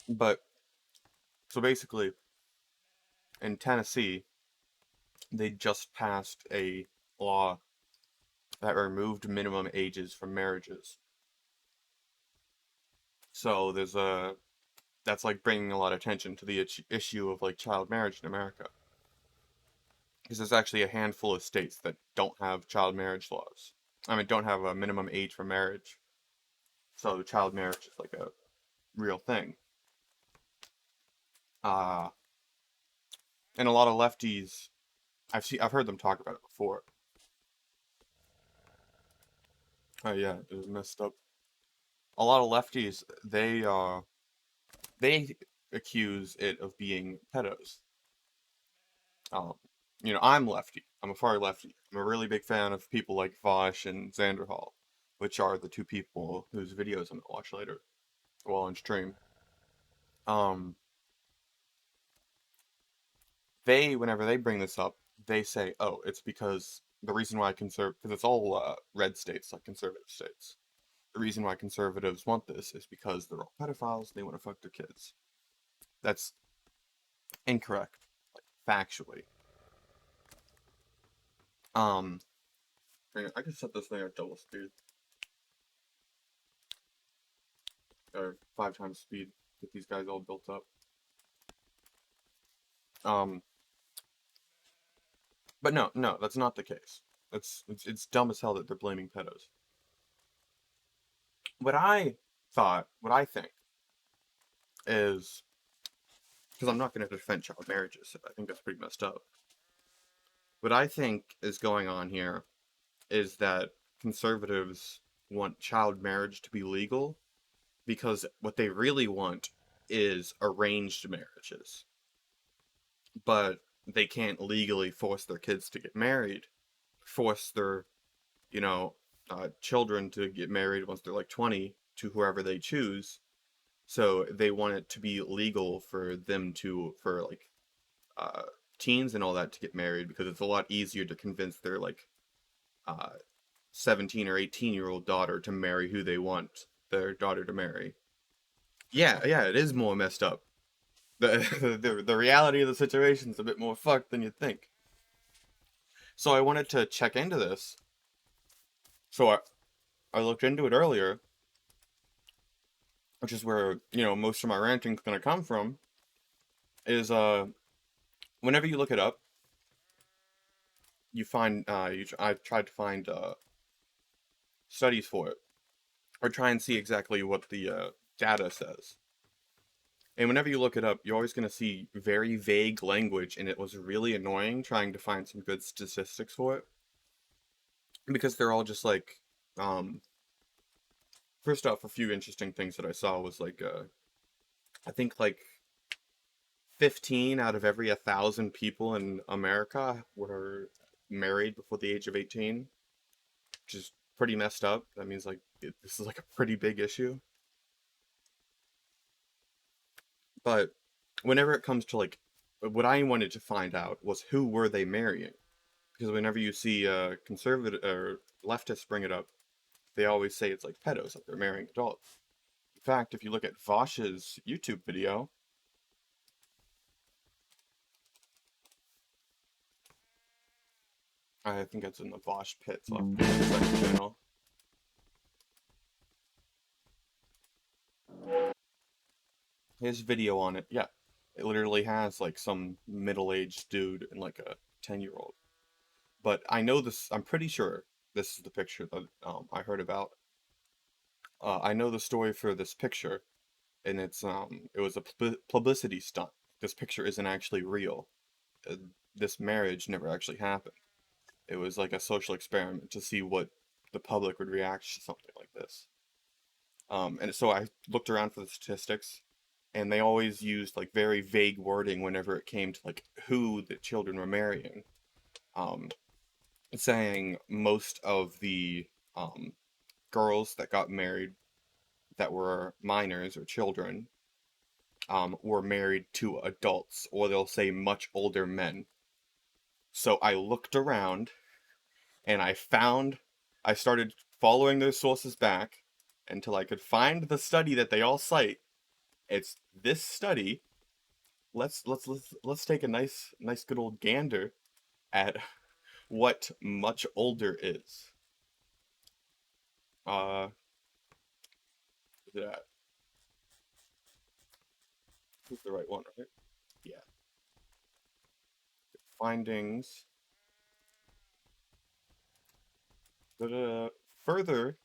But so basically, in Tennessee, they just passed a law that removed minimum ages from marriages. So there's a that's like bringing a lot of attention to the issue of like child marriage in America. Because there's actually a handful of states that don't have child marriage laws. I mean, don't have a minimum age for marriage. So child marriage is like a real thing. Uh, and a lot of lefties, I've heard them talk about it before. Oh yeah, it was messed up. A lot of lefties, they accuse it of being pedos. Um, I'm lefty. I'm a far lefty. I'm a really big fan of people like Vaush and Xanderhall, which are the two people whose videos I'm gonna watch later while on stream. Um, whenever they bring this up, they say, "Oh, it's because the reason why because it's all red states, like conservative states. The reason why conservatives want this is because they're all pedophiles. And they want to fuck their kids." That's incorrect, like, factually. Um, hang on, I can set this thing at double speed or 5 times speed. Get these guys all built up. Um, but no, no, that's not the case. It's dumb as hell that they're blaming pedos. What I think is because I'm not going to defend child marriages. I think that's pretty messed up. What I think is going on here is that conservatives want child marriage to be legal because what they really want is arranged marriages. But they can't legally force their kids to get married, force their, you know, children to get married once they're like 20 to whoever they choose. So they want it to be legal for them for like uh, teens and all that to get married because it's a lot easier to convince their like uh, 17 or 18-year-old daughter to marry who they want their daughter to marry. Yeah, yeah, it is more messed up. The reality of the situation is a bit more fucked than you'd think. So I wanted to check into this. So I looked into it earlier, which is where, most of my ranting's gonna come from, is whenever you look it up, you find I've tried to find studies for it or try and see exactly what the data says. And whenever you look it up, you're always going to see very vague language, and it was really annoying trying to find some good statistics for it because they're all just like, um, first off, a few interesting things that I saw was like, I think like 15 out of every 1,000 people in America were married before the age of 18, which is pretty messed up. That means like this is like a pretty big issue. But whenever it comes to like, what I wanted to find out was who were they marrying? Because whenever you see conservative or leftists bring it up, they always say it's like pedos, like they're marrying adults. In fact, if you look at Vaush's YouTube video, I think it's in the Vaush pit, so I'll put it in the channel. His video on it, yeah, it literally has like some middle-aged dude and like a 10-year-old. But I know this, I'm pretty sure this is the picture that I heard about. I know the story for this picture, and it was a publicity stunt. This picture isn't actually real. Uh, this marriage never actually happened. It was like a social experiment to see what the public would react to something like this. And so I looked around for the statistics, and they always used like very vague wording whenever it came to like who the children were marrying. Um, Saying most of the girls that got married that were minors or children were married to adults, or they'll say much older men. So I looked around and I started following those sources back until I could find the study that they all cite. It's this study. Let's take a nice good old gander at what much older is. That is the right one, right? Yeah. Findings. Further,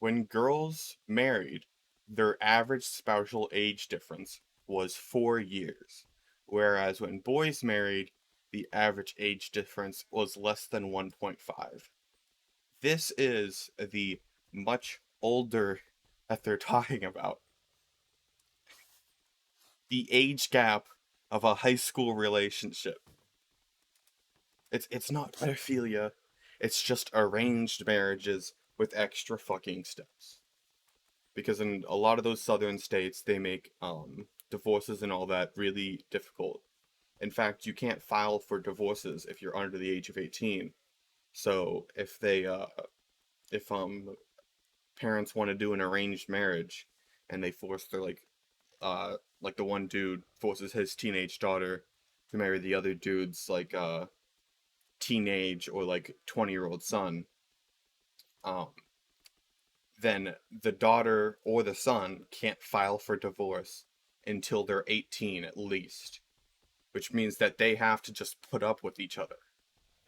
when girls married, their average spousal age difference was 4 years, whereas when boys married, the average age difference was less than 1.5. This is the much older that they're talking about. The age gap of a high school relationship. It's not pedophilia. It's just arranged marriages with extra fucking steps. Because in a lot of those southern states, they make divorces and all that really difficult. In fact, you can't file for divorces if you're under the age of 18. So if parents want to do an arranged marriage and they force their like the one dude forces his teenage daughter to marry the other dude's teenage or like 20-year-old son, um then the daughter or the son can't file for divorce until they're 18 at least, which means that they have to just put up with each other.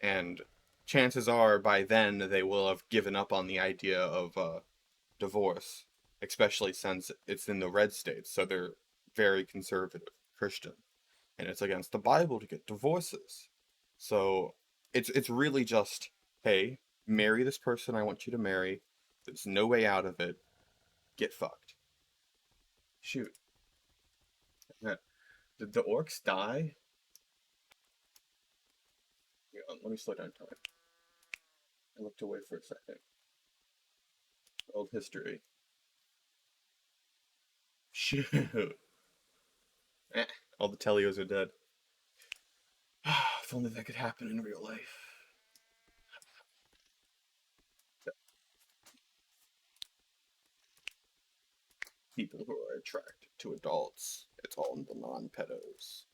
And chances are by then they will have given up on the idea of divorce, especially since it's in the red states, so they're very conservative Christian, and it's against the Bible to get divorces. So it's really just, hey, marry this person I want you to marry. There's no way out of it. Get fucked. Shoot. Did the orcs die? Hang on, let me slow down time. I looked away for a second. Old history. Shoot. Eh, all the Telios are dead. If only that could happen in real life. People who are attracted to adults. It's all in the non-pedos.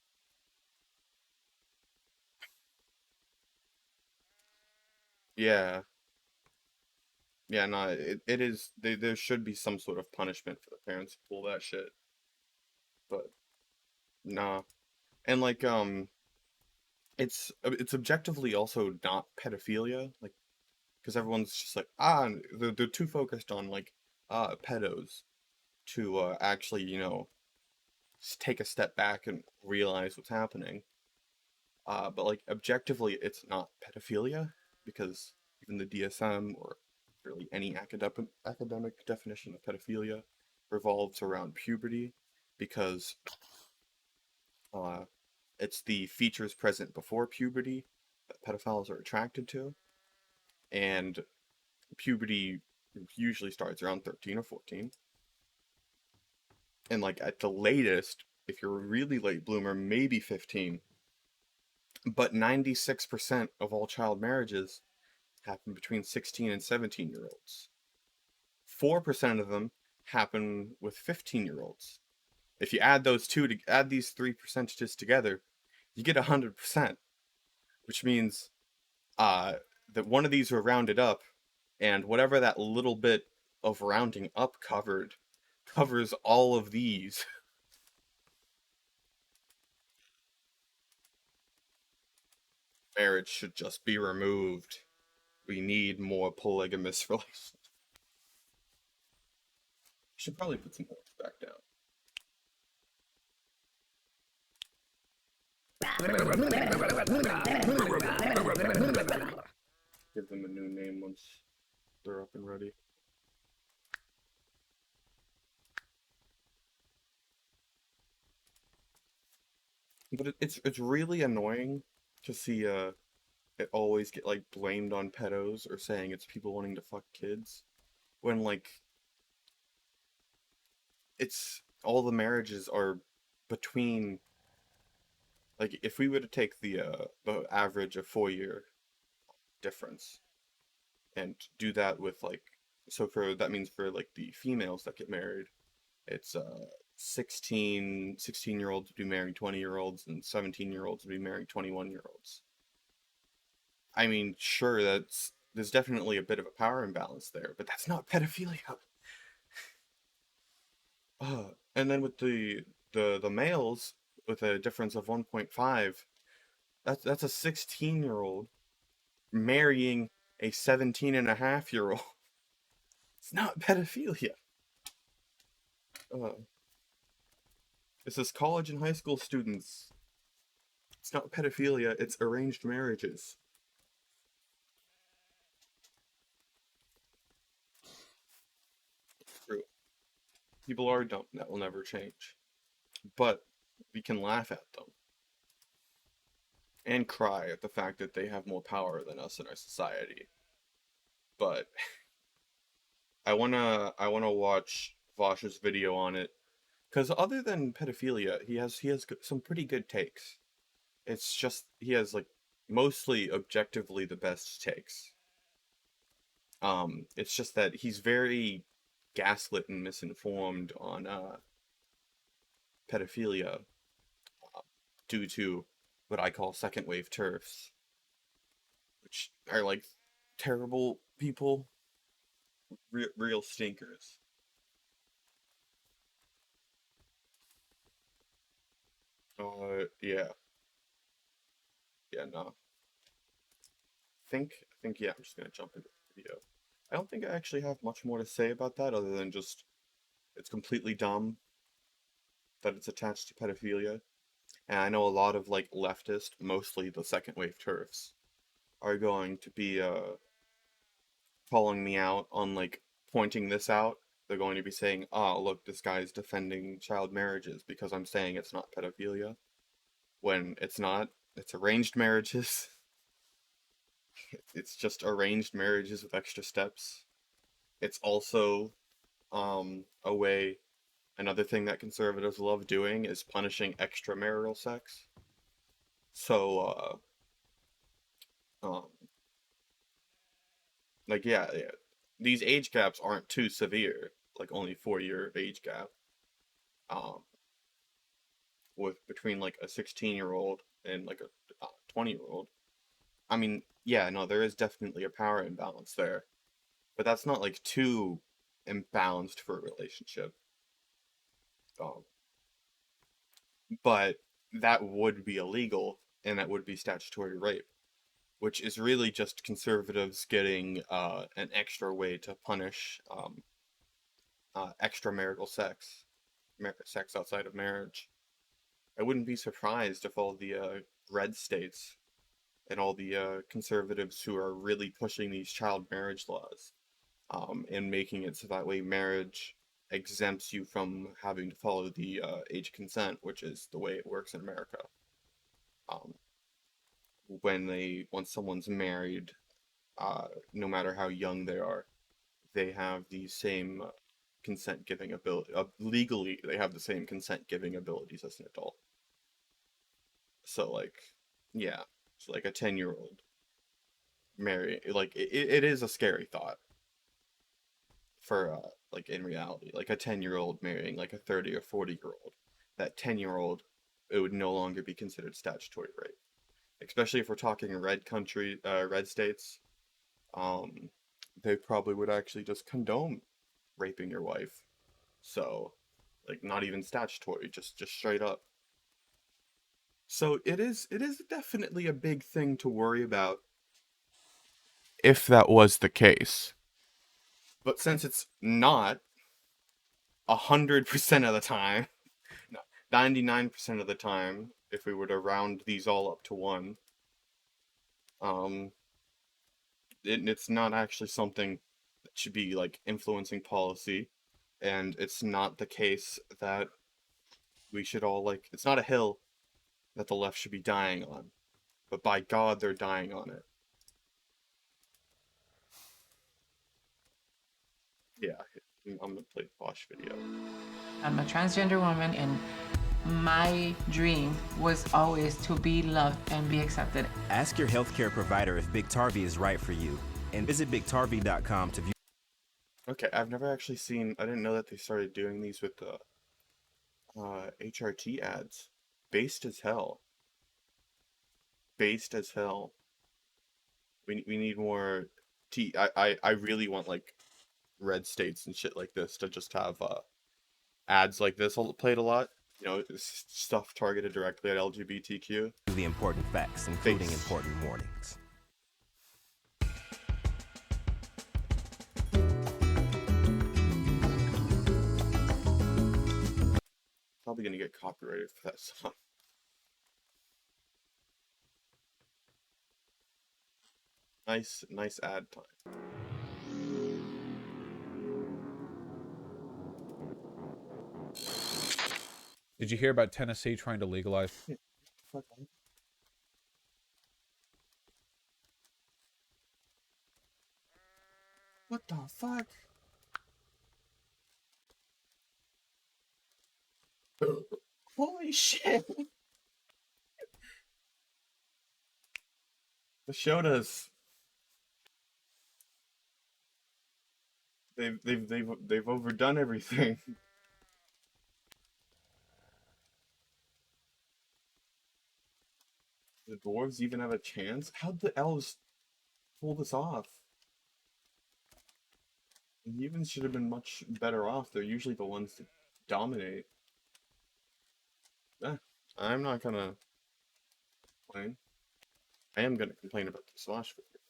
Yeah. Yeah, no, it is. There should be some sort of punishment for the parents who pull that shit. But, nah. And, it's objectively also not pedophilia. Like, because everyone's just like, they're too focused on, pedos to actually, take a step back and realize what's happening. But like objectively, it's not pedophilia because even the DSM or really any academic definition of pedophilia revolves around puberty because uh, it's the features present before puberty that pedophiles are attracted to, and puberty usually starts around 13 or 14, and like at the latest, if you're a really late bloomer, maybe 15. But 96% of all child marriages happen between 16 and 17-year-olds. 4% of them happen with 15-year-olds. If you add these three percentages together, you get 100%, which means uh, that one of these were rounded up, and whatever that little bit of rounding up covers all of these. Marriage should just be removed. We need more polygamous relations. Should probably put some points back down. Give them a new name once they're up and ready. But it's really annoying to see it always get like blamed on pedos or saying it's people wanting to fuck kids when like it's all the marriages are between, like if we were to take the average of 4 year difference and do that with like, so for that means for like the females that get married it's 16-year-olds would be marrying 20-year-olds and 17-year-olds would be marrying 21-year-olds. I mean, sure, there's definitely a bit of a power imbalance there, but that's not pedophilia. And then with the males with a difference of 1.5, that's a 16-year-old marrying a 17-and-a-half-year-old. It's not pedophilia. Uh, this is college and high school students. It's not pedophilia, it's arranged marriages. True. People are dumb. That will never change. But we can laugh at them and cry at the fact that they have more power than us in our society. But I wanna watch Vaush's video on it because other than pedophilia, he has some pretty good takes. It's just he has like mostly objectively the best takes. It's just that he's very gaslit and misinformed on pedophilia due to what I call second wave turfs, which are like terrible people, real stinkers. Yeah, yeah, no. I think yeah, I'm just gonna jump into the video. I don't think I actually have much more to say about that other than just it's completely dumb that it's attached to pedophilia. And I know a lot of like leftist, mostly the second wave turfs, are going to be calling me out on like pointing this out. They're going to be saying, "Oh, look, this guy's defending child marriages because I'm saying it's not pedophilia when it's not. It's arranged marriages. It's just arranged marriages with extra steps. It's also a way another thing that conservatives love doing is punishing extramarital sex. So um like yeah, these age gaps aren't too severe, like only 4-year age gap. Um with between like a 16-year-old and like a 20-year-old. I mean, yeah, no, there is definitely a power imbalance there, but that's not like too imbalanced for a relationship. Um, but that would be illegal and that would be statutory rape, which is really just conservatives getting an extra way to punish extramarital sex, sex outside of marriage. I wouldn't be surprised if all the red states and all the conservatives who are really pushing these child marriage laws and making it so that way marriage exempts you from having to follow the age consent, which is the way it works in America. Um, once someone's married, no matter how young they are, they have the same consent giving ability. Legally, they have the same consent giving abilities as an adult. So like, yeah, so like a 10-year-old marry like it is a scary thought for like in reality like a 10-year-old marrying like a 30 or 40-year-old. That 10-year-old, it would no longer be considered statutory rape, especially if we're talking red states. um they probably would actually just condone raping your wife, so like not even statutory, just straight up. So it is definitely a big thing to worry about if that was the case. But since it's not 100% of the time, no, 99% of the time, if we were to round these all up to one, um, it's not actually something that should be like influencing policy, and it's not the case that we should all like. It's not a hill that the left should be dying on, but by God, they're dying on it. Yeah, I'm gonna play the Vaush video. I'm a transgender woman, and my dream was always to be loved and be accepted. Ask your healthcare provider if Biktarvy is right for you, and visit Biktarvy.com to view. Okay, I've never actually seen. I didn't know that they started doing these with the HRT ads. Based as hell. Based as hell. We need more I really want like red states and shit like this to just have ads like this played a lot. You know, stuff targeted directly at LGBTQ. The important facts, including important warnings. Probably gonna get copyrighted for that song. Nice ad time. Did you hear about Tennessee trying to legalize? Fuck. What the fuck? Holy shit! The show does. They've overdone everything. The dwarves even have a chance? How'd the elves pull this off? The humans should have been much better off. They're usually the ones that dominate. I'm not gonna complain. I am gonna complain about the Vaush video.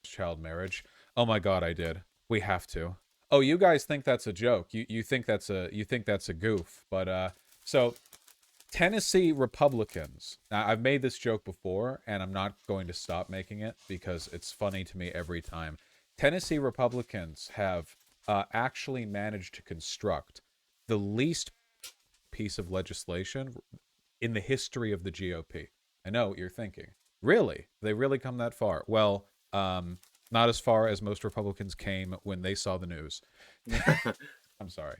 Child marriage. Oh my god, I did. We have to. Oh, you guys think that's a joke. You think that's a goof. But so Tennessee Republicans. Now, I've made this joke before, and I'm not going to stop making it because it's funny to me every time. Tennessee Republicans have actually managed to construct the least piece of legislation in the history of the GOP. I know what you're thinking. Really? They really come that far? Well, not as far as most Republicans came when they saw the news. I'm sorry.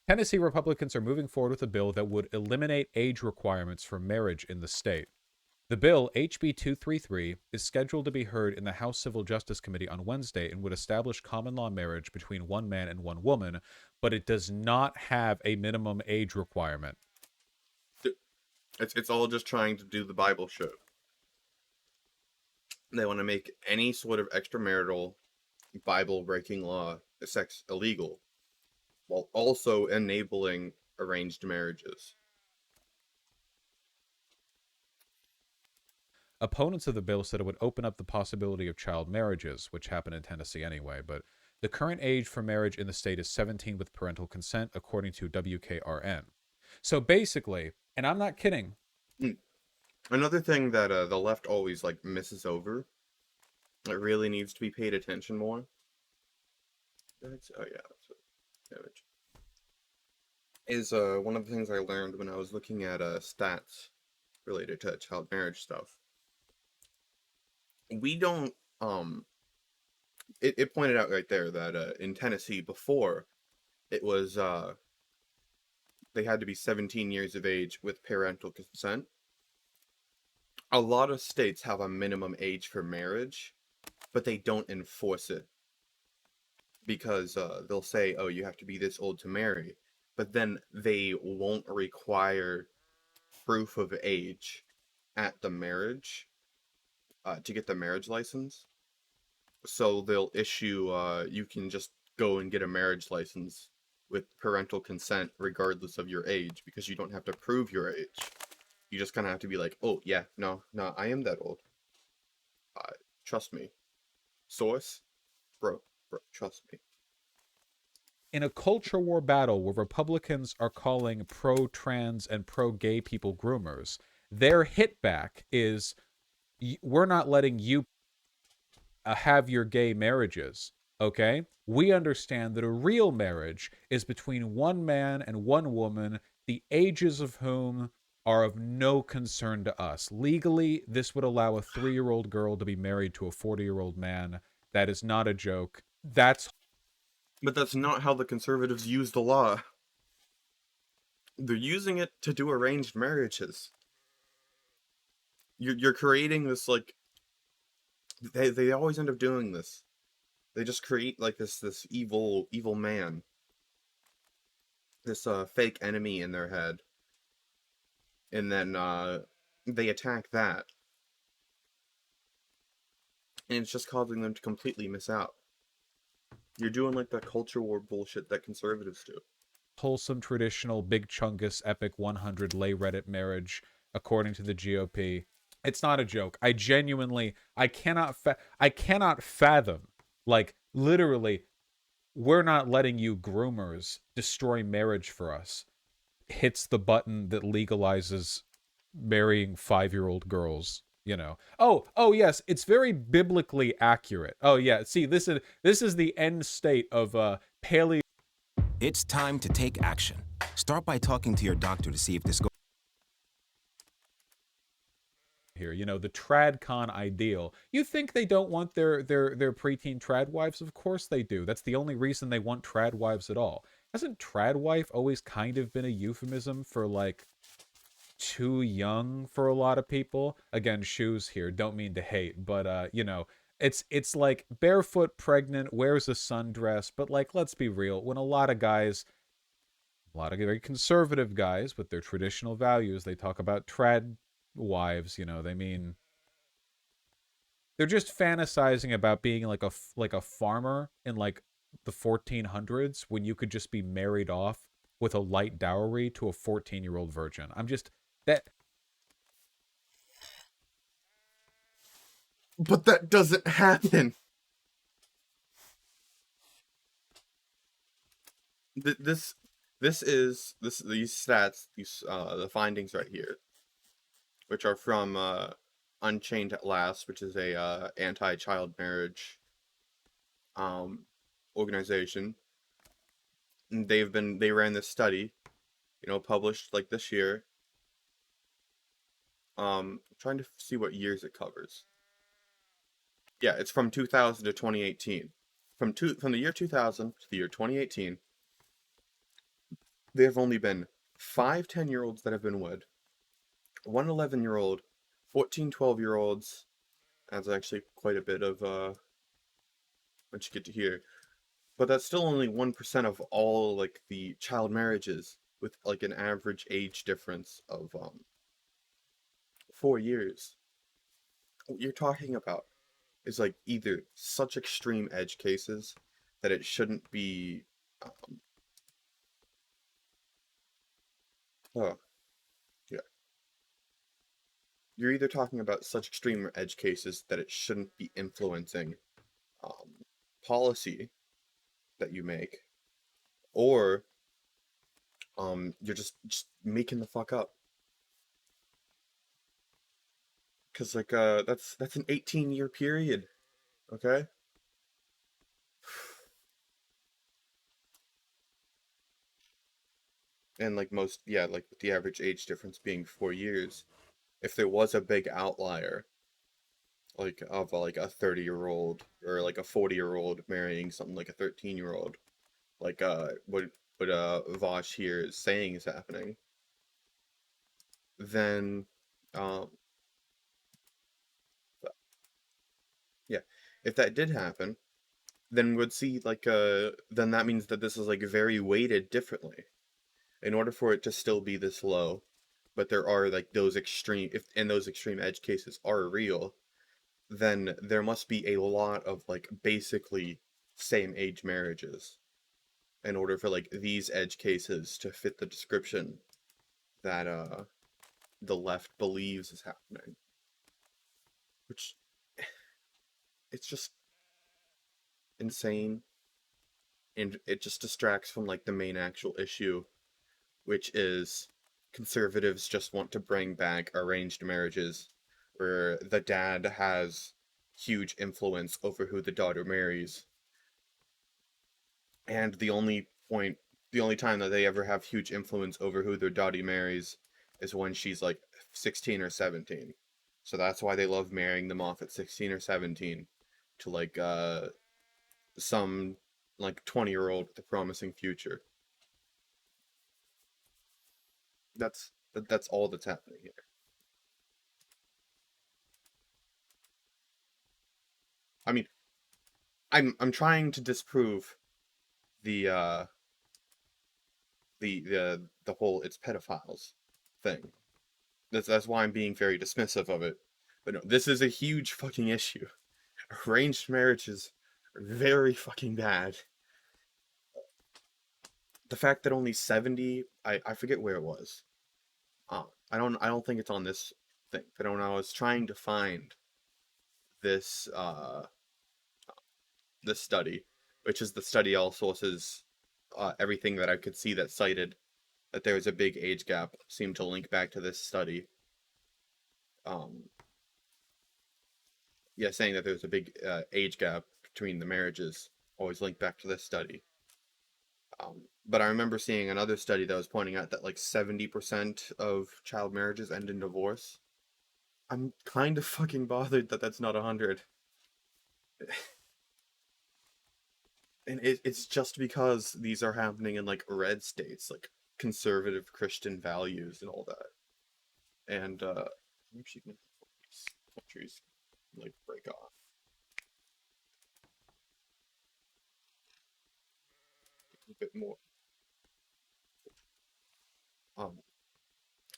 Tennessee Republicans are moving forward with a bill that would eliminate age requirements for marriage in the state. The bill, HB 233, is scheduled to be heard in the House Civil Justice Committee on Wednesday and would establish common law marriage between one man and one woman, but it does not have a minimum age requirement. It's all just trying to do the Bible show. They want to make any sort of extramarital Bible breaking law sex illegal, while also enabling arranged marriages. Opponents of the bill said it would open up the possibility of child marriages, which happen in Tennessee anyway, but the current age for marriage in the state is 17 with parental consent, according to WKRN. So basically, and I'm not kidding. Another thing that the left always like misses over, it really needs to be paid attention more. Oh yeah, that's an image. Is one of the things I learned when I was looking at stats related to child marriage stuff. We don't it pointed out right there that in Tennessee before it was they had to be 17 years of age with parental consent. A lot of states have a minimum age for marriage, but they don't enforce it because they'll say, oh, you have to be this old to marry, but then they won't require proof of age at the marriage to get the marriage license. So they'll issue, you can just go and get a marriage license with parental consent regardless of your age because you don't have to prove your age. You just kind of have to be like, oh, yeah, no, I am that old. Trust me. Source? Bro, trust me. In a culture war battle where Republicans are calling pro-trans and pro-gay people groomers, their hit back is, we're not letting you have your gay marriages, okay? We understand that a real marriage is between one man and one woman, the ages of whom are of no concern to us. Legally, this would allow a 3-year-old girl to be married to a 40-year-old man. That is not a joke. But that's not how the conservatives use the law. They're using it to do arranged marriages. You're creating this, like... They always end up doing this. They just create, like, this evil man. This fake enemy in their head. and then they attack that, and it's just causing them to completely miss out. You're doing like that culture war bullshit that conservatives do. Wholesome, traditional, big chungus, epic 100 lay Reddit marriage, according to the GOP. It's not a joke. I genuinely, I cannot fathom, like, literally, we're not letting you groomers destroy marriage for us. Hits the button that legalizes marrying 5-year-old girls. Oh yes, it's very biblically accurate. Oh yeah, see, this is the end state of paleo. It's time to take action. Start by talking to your doctor to see if this goes. Here, the tradcon ideal. You think they don't want their preteen trad wives? Of course they do. That's the only reason they want trad wives at all. Hasn't trad wife always kind of been a euphemism for, like, too young for a lot of people? Again, shoes here, don't mean to hate, but it's like barefoot, pregnant, wears a sundress. But, like, let's be real, when a lot of very conservative guys with their traditional values, they talk about trad wives, they mean they're just fantasizing about being like a farmer in, like, the 1400s, when you could just be married off with a light dowry to a 14-year-old virgin. I'm just that But that doesn't happen. This these stats, the findings right here, which are from Unchained at Last, which is a anti-child marriage organization. And they ran this study, published like this year. Trying to see what years it covers. Yeah, it's from 2000 to 2018. From the year 2000 to the year 2018, there have only been 5 10-year-olds that have been wed, 1 11-year-old, 14 12-year-olds. That's actually quite a bit of once you get to here. But that's still only 1% of all, like, the child marriages, with like an average age difference of 4 years. What you're talking about is, like, either such extreme edge cases that it shouldn't be oh, yeah. You're either talking about such extreme edge cases that it shouldn't be influencing policy that you make, or you're just making the fuck up. Cause, like, that's an 18-year period, okay? And, like, like, with the average age difference being 4 years, if there was a big outlier, like, of like a 30-year-old or like a 40-year-old marrying something like a 13-year-old, like what Vaush here is saying is happening, then um yeah, if that did happen, then we'd see, like, then that means that this is, like, very weighted differently. In order for it to still be this low, but there are, like, those extreme, if and those extreme edge cases are real, then there must be a lot of, like, basically same age marriages in order for, like, these edge cases to fit the description that the left believes is happening. Which, it's just insane, and it just distracts from, like, the main actual issue, which is conservatives just want to bring back arranged marriages where the dad has huge influence over who the daughter marries. And the only time that they ever have huge influence over who their daughter marries is when she's, like, 16 or 17. So that's why they love marrying them off at 16 or 17 to, like, some, like, 20-year-old with a promising future. That's all that's happening here. I mean, I'm trying to disprove the the whole it's pedophiles thing. That's why I'm being very dismissive of it. But no, this is a huge fucking issue. Arranged marriages are very fucking bad. The fact that only 70, I forget where it was. I don't think it's on this thing. But when I was trying to find this this study, which is the study all sources, everything that I could see that cited that there was a big age gap seemed to link back to this study. Um, yeah, saying that there's a big age gap between the marriages always linked back to this study. But I remember seeing another study that was pointing out that like 70% of child marriages end in divorce. I'm kind of fucking bothered that that's not 100. And it's just because these are happening in like red states, like conservative Christian values and all that. And I'm actually gonna these countries like break off a bit more. Um,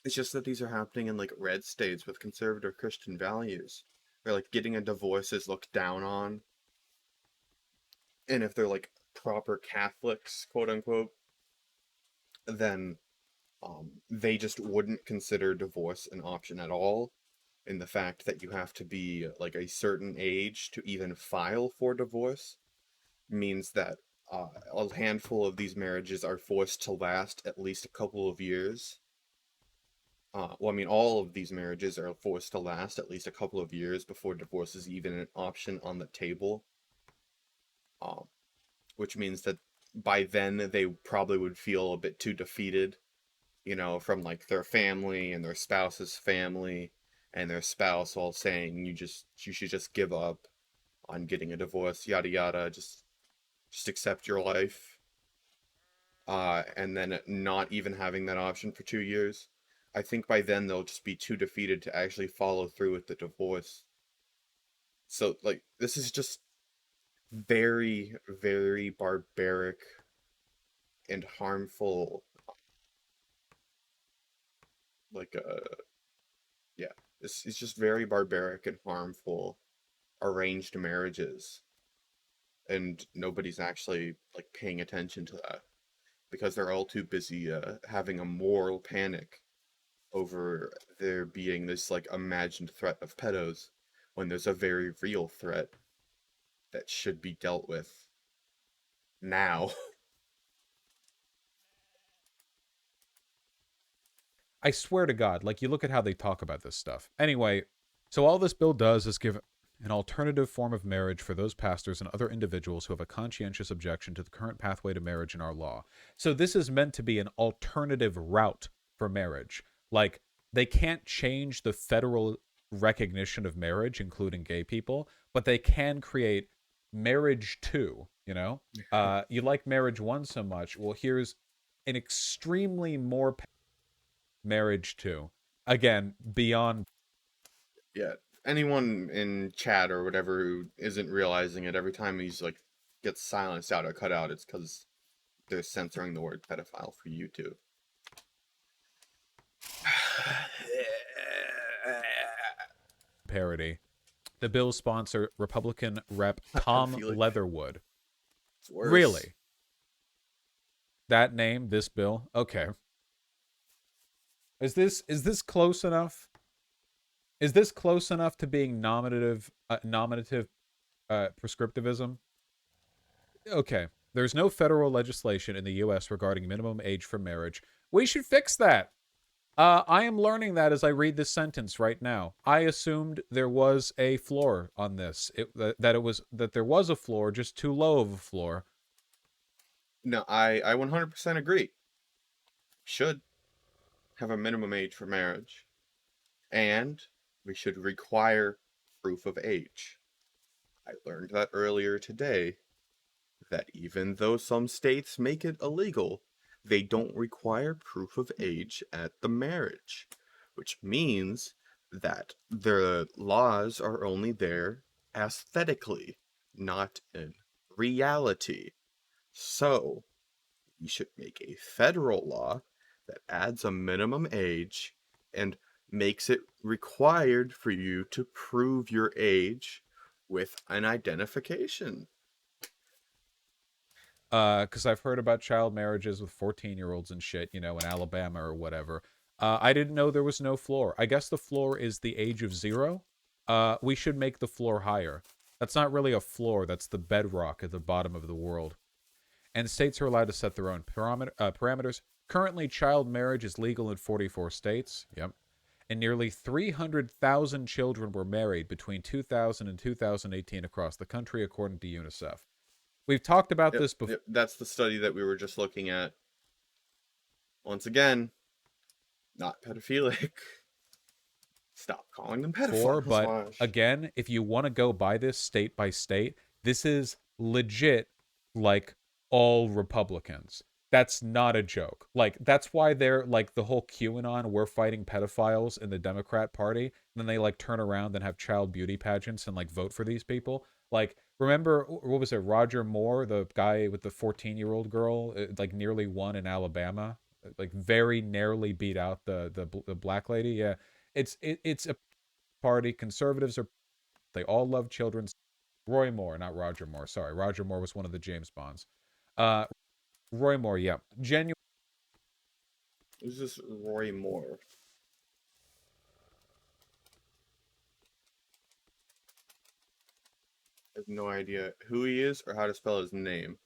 it's just that these are happening in like red states with conservative Christian values, where like getting a divorce is looked down on, and if they're like proper Catholics, quote unquote, then they just wouldn't consider divorce an option at all. In the fact that you have to be like a certain age to even file for divorce means that a handful of these marriages are forced to last at least a couple of years. Well, I mean, all of these marriages are forced to last at least a couple of years before divorce is even an option on the table. Um, which means that by then they probably would feel a bit too defeated, from like their family and their spouse's family and their spouse all saying you should just give up on getting a divorce, yada yada, just accept your life. And then not even having that option for 2 years. I think by then they'll just be too defeated to actually follow through with the divorce. So like this is just very, very barbaric and harmful. Like yeah, it's just very barbaric and harmful arranged marriages, and nobody's actually like paying attention to that because they're all too busy having a moral panic over there being this like imagined threat of pedos when there's a very real threat that should be dealt with now. I swear to God, like you look at how they talk about this stuff. Anyway, so all this bill does is give an alternative form of marriage for those pastors and other individuals who have a conscientious objection to the current pathway to marriage in our law. So this is meant to be an alternative route for marriage. Like they can't change the federal recognition of marriage, including gay people, but they can create marriage two, you know? You like marriage one so much. Well, here's an extremely more marriage two. Again, beyond. Yeah, anyone in chat or whatever who isn't realizing it, every time he's like gets silenced out or cut out, it's because they're censoring the word pedophile for YouTube. Parody. The bill's sponsor, Republican Rep I Tom feel like Leatherwood. it's worse. Really? That name, this bill? Okay. Is this close enough? Is this close enough to being nominative prescriptivism? Okay. There's no federal legislation in the U.S. regarding minimum age for marriage. We should fix that. I am learning that as I read this sentence right now. I assumed there was a floor on this. That there was a floor, just too low of a floor. No, I 100% agree. Should have a minimum age for marriage. And we should require proof of age. I learned that earlier today, that even though some states make it illegal, they don't require proof of age at the marriage, which means that the laws are only there aesthetically, not in reality. So, we should make a federal law that adds a minimum age and makes it required for you to prove your age with an identification. Because I've heard about child marriages with 14-year-olds and shit, in Alabama or whatever. I didn't know there was no floor. I guess the floor is the age of 0. We should make the floor higher. That's not really a floor. That's the bedrock at the bottom of the world. And states are allowed to set their own parameters. Currently, child marriage is legal in 44 states. Yep. And nearly 300,000 children were married between 2000 and 2018 across the country, according to UNICEF. We've talked about this before. Yep, that's the study that we were just looking at. Once again, not pedophilic. Stop calling them pedophiles. But Vaush. again, if you want to go by this state by state, this is legit like all Republicans. That's not a joke. Like, that's why they're like the whole QAnon, we're fighting pedophiles in the Democrat Party. And then they like turn around and have child beauty pageants and like vote for these people. Like, remember, what was it? Roger Moore, the guy with the 14-year-old girl, like nearly won in Alabama, like very narrowly beat out the black lady. Yeah. It's a party. Conservatives they all love children. Roy Moore, not Roger Moore. Sorry, Roger Moore was one of the James Bonds. Roy Moore, yeah, genuine. Who's this Roy Moore? I have no idea who he is or how to spell his name.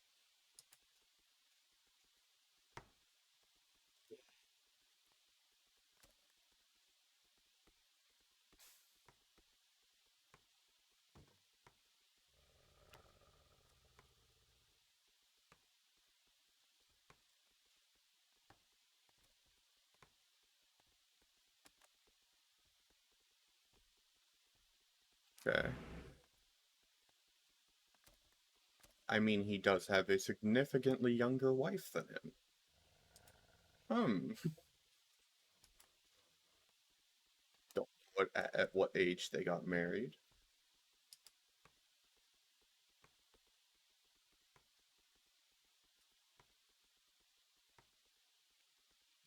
Okay. I mean, he does have a significantly younger wife than him. Don't know at what age they got married.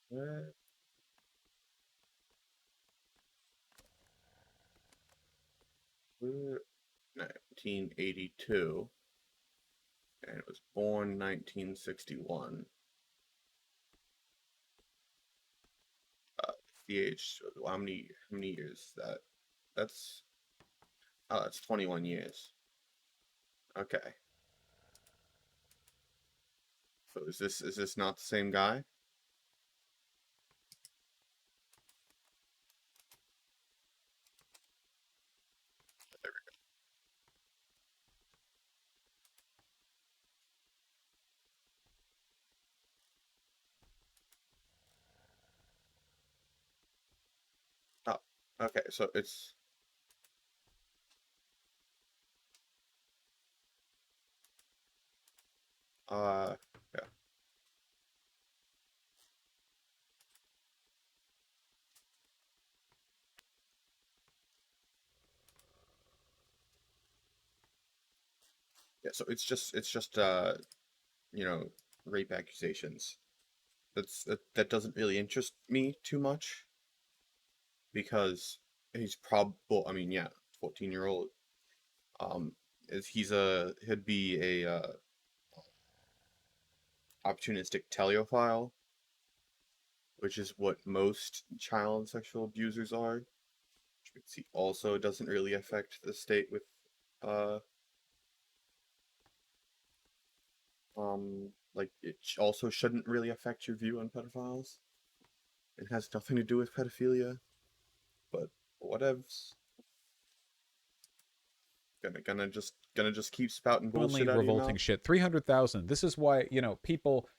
What? 1982, and it was born 1961. The age. How many years is that? That's that's 21 years. Okay. So is this not the same guy? There we go. Oh, okay. So it's yeah. Yeah. So it's just rape accusations. That doesn't really interest me too much because he's probably, I mean, yeah, 14-year-old. Is he'd be a opportunistic teleophile, which is what most child sexual abusers are. Which means he also doesn't really affect the state with uh like it also shouldn't really affect your view on pedophiles. It has nothing to do with pedophilia, but whatevs. Gonna just keep spouting bullshit out of your Revolting mouth. shit. 300,000. This is why, people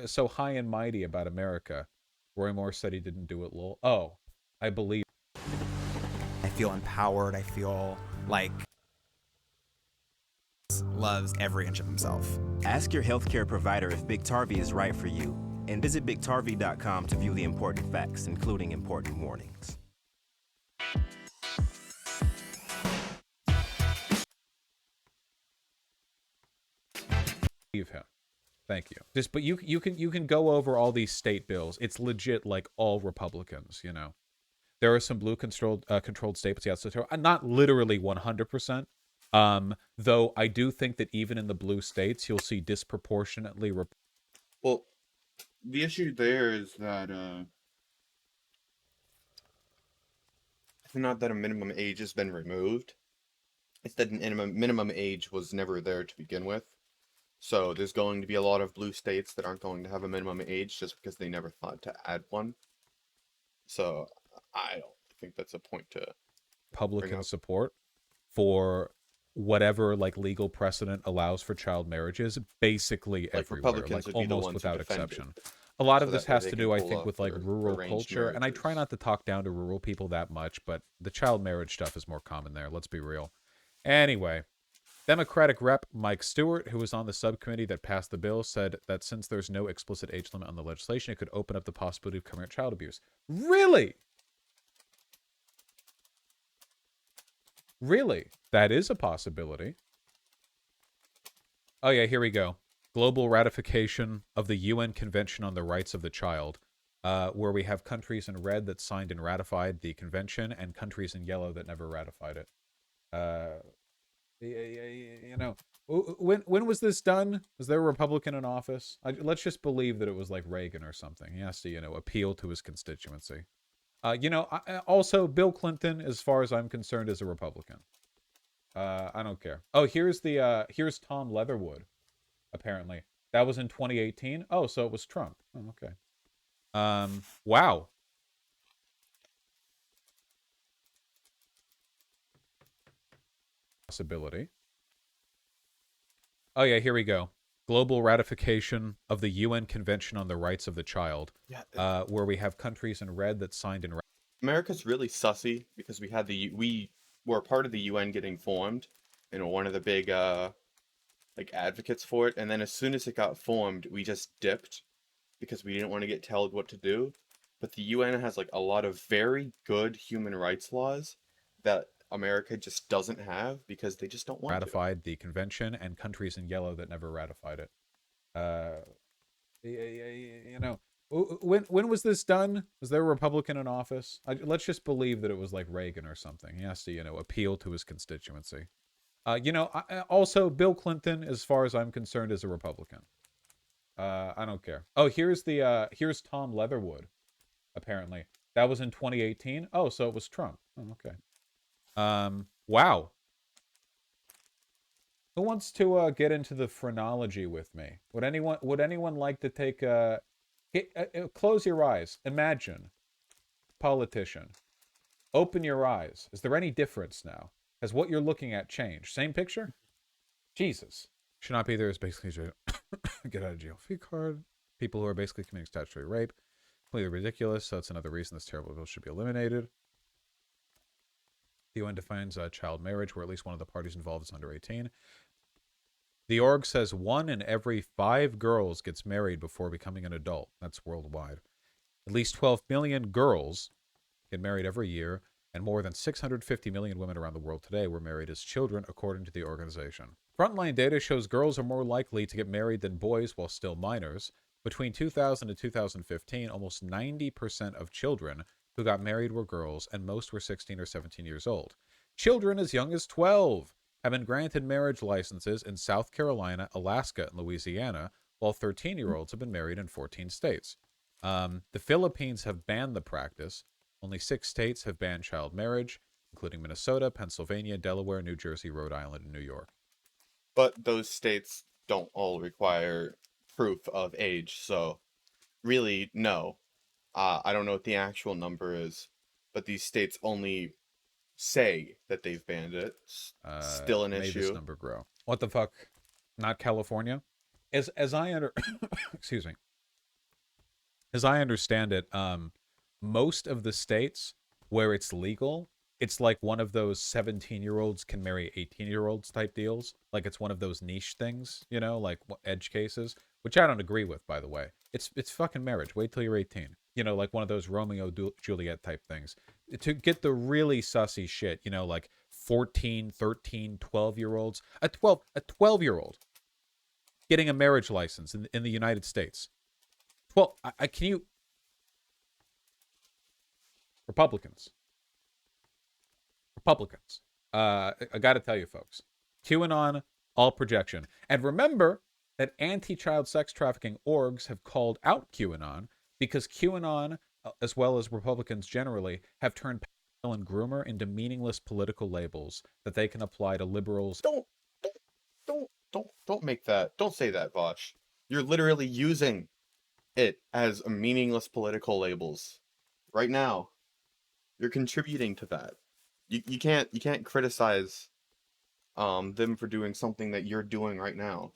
so high and mighty about America. Roy Moore said he didn't do it, lol. Oh, I believe. I feel empowered. I feel like loves every inch of himself. Ask your healthcare provider if Big Tarvy is right for you, and visit BigTarvy.com to view the important facts, including important warnings. Him. Thank you. But you can go over all these state bills. It's legit like all Republicans, There are some blue controlled states, yeah, so not literally 100%. Though I do think that even in the blue states, you'll see disproportionately. Well, the issue there is that it's not that a minimum age has been removed. It's that an minimum age was never there to begin with. So there's going to be a lot of blue states that aren't going to have a minimum age just because they never thought to add one. So I don't think that's a point to bring Republican up. support for whatever like legal precedent allows for child marriages, basically Like everywhere, Republicans like would be the almost ones who without defend it, exception. A lot so of this that way has they to can do, I pull think, up with like for rural arranged culture, and I try marriages. not to talk down to rural people that much, but the child marriage stuff is more common there. Let's be real. Anyway, Democratic Rep Mike Stewart, who was on the subcommittee that passed the bill, said that since there's no explicit age limit on the legislation, it could open up the possibility of current child abuse. Really? Really? That is a possibility. Oh, yeah, here we go. Global ratification of the UN Convention on the Rights of the Child, where we have countries in red that signed and ratified the convention and countries in yellow that never ratified it. You know, when was this done? Was there a Republican in office? Let's just believe that it was like Reagan or something. He has to, appeal to his constituency. Also, Bill Clinton, as far as I'm concerned, is a Republican. I don't care. Oh, here's Tom Leatherwood. Apparently, that was in 2018. Oh, so it was Trump. Oh, okay. Wow. Possibility. Oh yeah, here we go. Global ratification of the UN Convention on the Rights of the Child, where we have countries in red that signed and. America's really sussy because we were part of the UN getting formed, and one of the big like advocates for it. And then as soon as it got formed, we just dipped because we didn't want to get told what to do. But the UN has like a lot of very good human rights laws that America just doesn't have because they just don't want Ratified the convention, and countries in yellow that never ratified it. When was this done? Was there a Republican in office? Let's just believe that it was like Reagan or something. He has to, appeal to his constituency. Also, Bill Clinton, as far as I'm concerned, is a Republican. I don't care. Oh, here's Tom Leatherwood. Apparently, that was in 2018. Oh, so it was Trump. Oh, okay. Wow. Who wants to get into the phrenology with me? Would anyone like to take close your eyes. Imagine, politician. Open your eyes. Is there any difference now? Has what you're looking at changed? Same picture? Jesus. Should not be there is basically get out of jail free card. People who are basically committing statutory rape. Completely ridiculous. So that's another reason this terrible bill should be eliminated. The UN defines child marriage where at least one of the parties involved is under 18. The org says 1 in every 5 girls gets married before becoming an adult. That's worldwide. At least 12 million girls get married every year, and more than 650 million women around the world today were married as children, according to the organization. Frontline data shows girls are more likely to get married than boys while still minors. Between 2000 and 2015, almost 90% of children who got married were girls, and most were 16 or 17 years old. Children as young as 12 have been granted marriage licenses in South Carolina, Alaska, and Louisiana, while 13-year-olds have been married in 14 states. The Philippines have banned the practice. Only 6 states have banned child marriage, including Minnesota, Pennsylvania, Delaware, New Jersey, Rhode Island, and New York. But those states don't all require proof of age, so really, no. I don't know what the actual number is, but these states only say that they've banned it. Still an May issue. this number grow. What the fuck? Not California? As I excuse me. As I understand it, most of the states where it's legal, it's like one of those 17-year-olds can marry 18-year-olds type deals. Like it's one of those niche things, like edge cases, which I don't agree with, by the way. It's fucking marriage. Wait till you're 18. Like one of those Romeo Juliet type things. To get the really sussy shit, like 14, 13, 12-year-olds. A 12-year-old getting a marriage license in the United States. 12, can you... Republicans. I got to tell you, folks, QAnon, all projection. And remember that anti-child sex trafficking orgs have called out QAnon because QAnon, as well as Republicans generally, have turned pedophile and groomer into meaningless political labels that they can apply to liberals. Don't make that. Don't say that, Vaush. You're literally using it as a meaningless political labels right now. You're contributing to that. You can't criticize them for doing something that you're doing right now.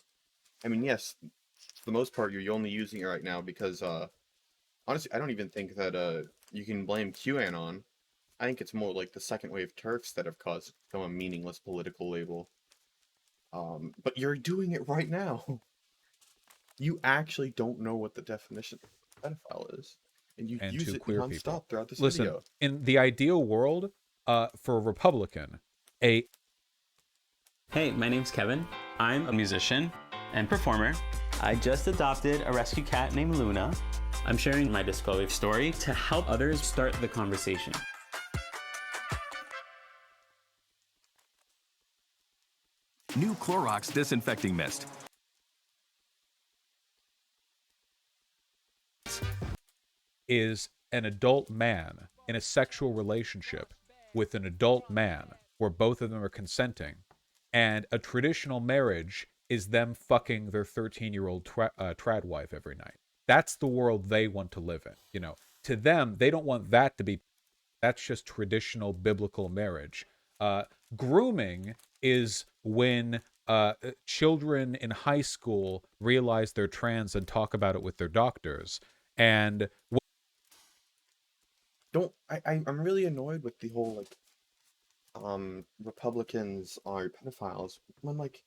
I mean, yes, for the most part, you're only using it right now because honestly, I don't even think that you can blame QAnon. I think it's more like the second wave Turks that have caused it to become a meaningless political label. But you're doing it right now. You actually don't know what the definition of pedophile is, and you And use to it queer people. nonstop throughout this Listen, video. in the ideal world, for a Republican, a Hey, my name's Kevin. I'm a musician and performer. I just adopted a rescue cat named Luna. I'm sharing my disco story to help others start the conversation. New Clorox Disinfecting Mist. is an adult man in a sexual relationship with an adult man where both of them are consenting, and a traditional marriage is them fucking their 13-year-old trad wife every night. That's the world they want to live in. You know, to them, they don't want that to be. That's just traditional biblical marriage. Grooming is when children in high school realize they're trans and talk about it with their doctors. And I'm really annoyed with the whole like Republicans are pedophiles when like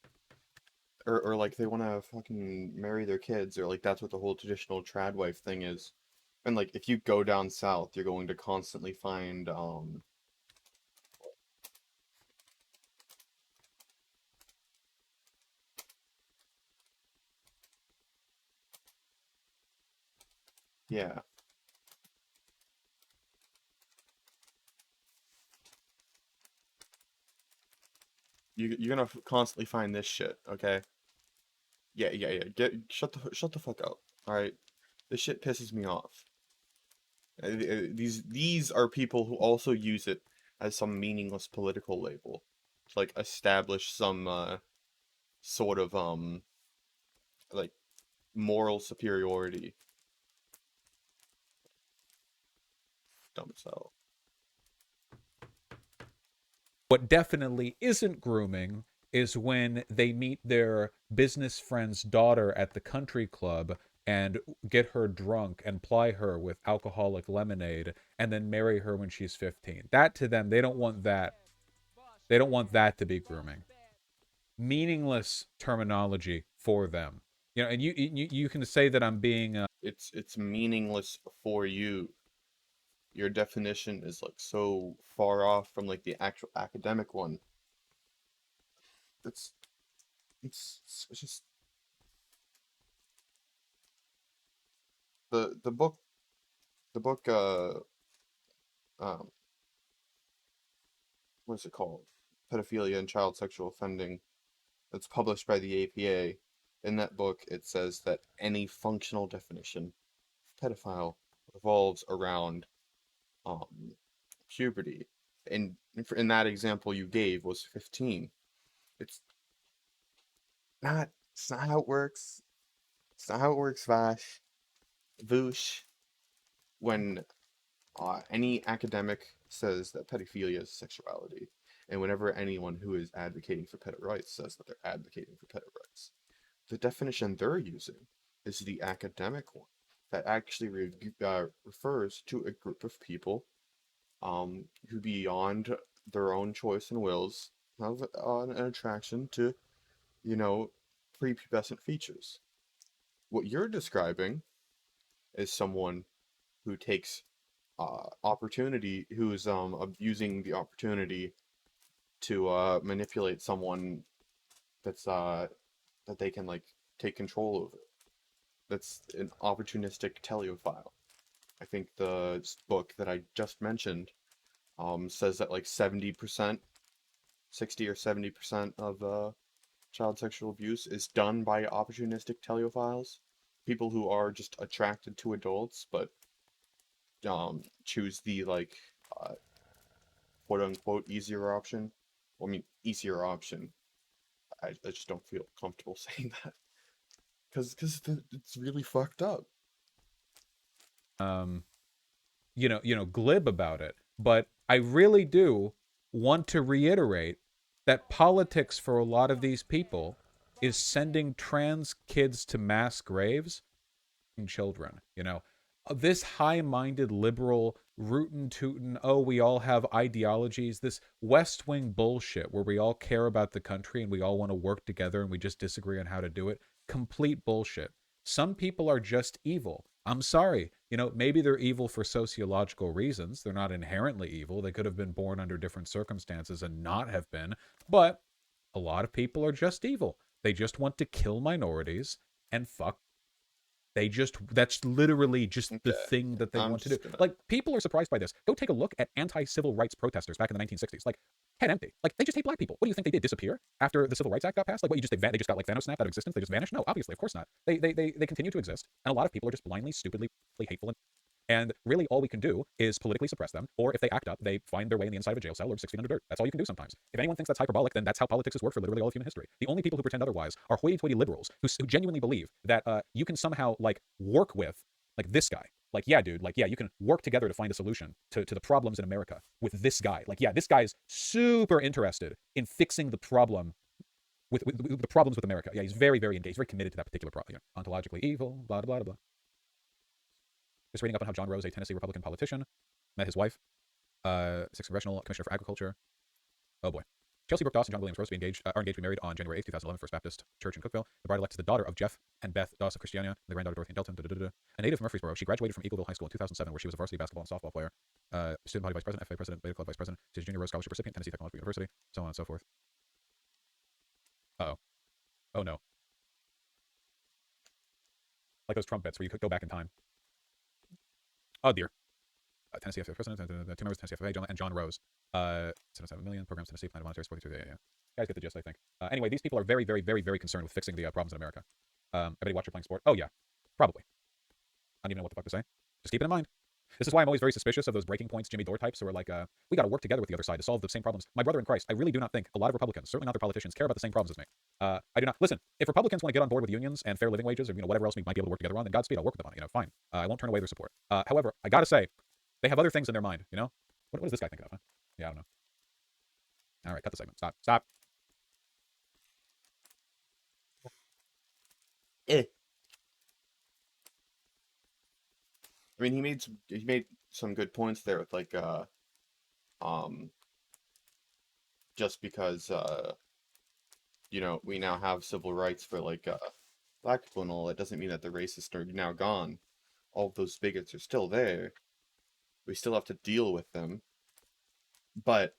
or like they want to fucking marry their kids, or like that's what the whole traditional trad wife thing is. And like if you go down south, you're going to constantly find yeah. You're gonna constantly find this shit, okay? Yeah. Shut the fuck up. All right, this shit pisses me off. These are people who also use it as some meaningless political label to like establish some sort of like moral superiority. Dumb as hell. what definitely isn't grooming is when they meet their business friend's daughter at the country club and get her drunk and ply her with alcoholic lemonade and then marry her when she's 15. That to them, they don't want that. They don't want that to be grooming. Meaningless terminology for them. You know, and you can say that I'm being It's meaningless for you. Your definition is like so far off from like the actual academic one. It's it's just the book um what is it called? Pedophilia and Child Sexual Offending. That's published by the APA. In that book, it says that any functional definition of pedophile revolves around puberty. And in that example you gave was 15. It's it's not how it works. It's not how it works, Vash. Voosh. When any academic says that pedophilia is sexuality, and whenever anyone who is advocating for pet rights says that they're advocating for pet rights, the definition they're using is the academic one that actually refers to a group of people who, beyond their own choice and wills, have an attraction to, you know, prepubescent features. What you're describing is someone who takes opportunity, who is abusing the opportunity to manipulate someone that's that they can like take control over. That's an opportunistic teleophile. I think the book that I just mentioned says that like 70%, 60 or 70% of child sexual abuse is done by opportunistic teleophiles, people who are just attracted to adults but choose the like quote unquote easier option. Well, I mean easier option. I just don't feel comfortable saying that because it's really fucked up. Glib about it. But I really do want to reiterate that politics for a lot of these people is sending trans kids to mass graves and children. This high-minded liberal rootin' tootin', oh, we all have ideologies, this West Wing bullshit where we all care about the country and we all want to work together and we just disagree on how to do it. Complete bullshit. Some people are just evil. I'm sorry. Maybe they're evil for sociological reasons. They're not inherently evil. They could have been born under different circumstances and not have been. But a lot of people are just evil. They just want to kill minorities and fuck. That's literally just the thing that they want to do. Like, people are surprised by this. Go take a look at anti-civil rights protesters back in the 1960s. Like, head empty. Like, they just hate black people. What do you think they did? Disappear after the Civil Rights Act got passed? Like, what, they just got like Thanos snapped out of existence? They just vanished? No, obviously, of course not. They continue to exist, and a lot of people are just blindly, stupidly hateful. And really, all we can do is politically suppress them, or if they act up, they find their way in the inside of a jail cell or 6 feet under dirt. That's all you can do sometimes. If anyone thinks that's hyperbolic, then that's how politics has worked for literally all of human history. The only people who pretend otherwise are hoity-toity liberals who genuinely believe that you can somehow, like, work with, like, this guy. Like, yeah, dude, like, yeah, you can work together to find a solution to the problems in America with this guy. Like, yeah, this guy is super interested in fixing the problem with the problems with America. Yeah, he's very, very engaged, very committed to that particular problem. Ontologically evil, blah, blah, blah, blah. Just reading up on how John Rose, a Tennessee Republican politician, met his wife, 6th Congressional Commissioner for Agriculture. Oh boy. Chelsea Brooke Doss and John Williams Rose are engaged to be married on January 8th, 2011, First Baptist Church in Cookville. The bride-elect is the daughter of Jeff and Beth Doss of Christiania, the granddaughter of Dorothy and Delton. A native of Murfreesboro, she graduated from Eagleville High School in 2007, where she was a varsity basketball and softball player, student body vice president, FA president, Beta Club vice president. She's a junior Rose Scholarship recipient, Tennessee Technological University, so on and so forth. Uh-oh. Oh no. Like those Trump bets where you could go back in time. Oh dear. Tennessee FA president, 2 members of Tennessee FA, and John Rose. 7 million programs Tennessee, plan of monetary support. Yeah. You guys get the gist, I think. Anyway, these people are very, very, very, very concerned with fixing the problems in America. Everybody watch her playing sport? Oh yeah, probably. I don't even know what the fuck to say. Just keep it in mind. This is why I'm always very suspicious of those breaking points Jimmy Dore types who are like, we got to work together with the other side to solve the same problems. My brother in Christ, I really do not think a lot of Republicans, certainly not their politicians, care about the same problems as me. I do not. Listen, if Republicans want to get on board with unions and fair living wages or whatever else we might be able to work together on, then Godspeed, I'll work with them on it. Fine. I won't turn away their support. However, I gotta say, they have other things in their mind. What does this guy think of? Huh? Yeah, I don't know. All right, cut the segment. Stop. I mean, he made some good points there with like just because we now have civil rights for like black people and all, it doesn't mean that the racists are now gone. All of those bigots are still there. We still have to deal with them. But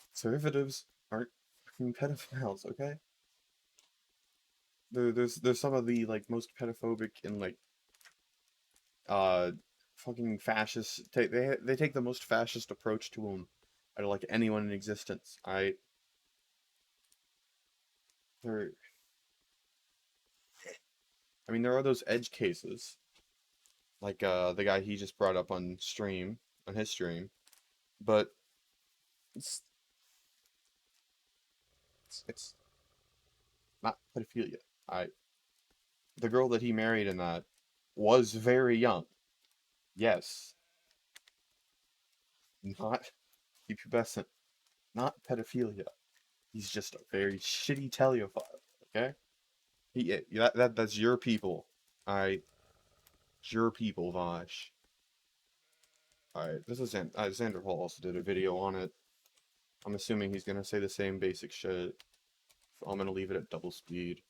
conservatives aren't fucking pedophiles, okay? There's some of the like most pedophobic and like fucking fascist. They take the most fascist approach to them out of like anyone in existence. There are those edge cases, like the guy he just brought up on his stream, but it's not pedophilia. The girl that he married in that was very young. Yes. Not pubescent. Not pedophilia. He's just a very shitty teleophile, okay? That's your people. Alright. Your people, Vaush. Alright, this is Xander Hall also did a video on it. I'm assuming he's gonna say the same basic shit. I'm gonna leave it at double speed.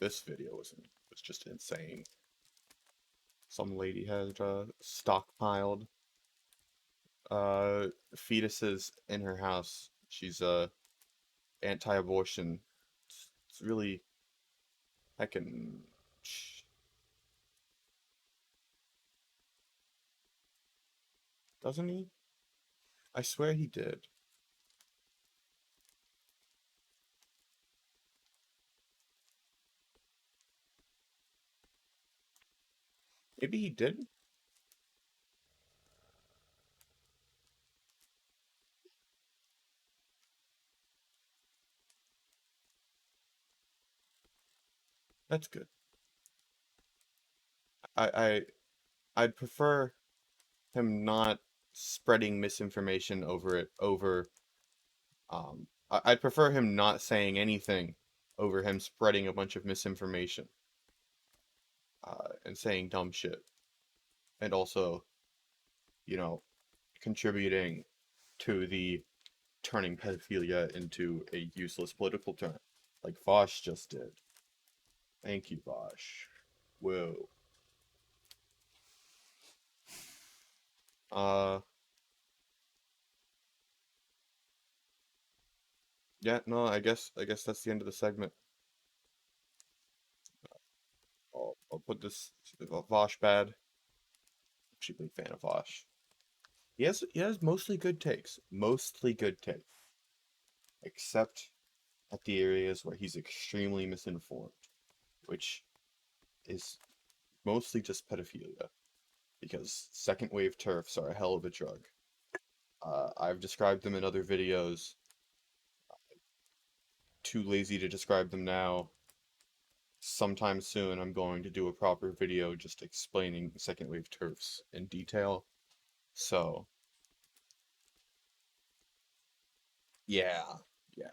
This video was just insane. some lady had stockpiled fetuses in her house. She's anti-abortion. It's really heckin'. Doesn't he? I swear he did. Maybe he didn't. That's good. I I'd prefer him not spreading misinformation I'd prefer him not saying anything over him spreading a bunch of misinformation and saying dumb shit, and also, you know, contributing to the turning pedophilia into a useless political term, like Vaush just did. Thank you, Vaush. Whoa. Uh, yeah, no, I guess that's the end of the segment. I'll put this Vaush bad. Actually, big fan of Vaush. He has mostly good takes, except at the areas where he's extremely misinformed, which is mostly just pedophilia, because second wave turfs are a hell of a drug. I've described them in other videos. Too lazy to describe them now. Sometime soon, I'm going to do a proper video just explaining second wave turfs in detail. So, yeah, yeah.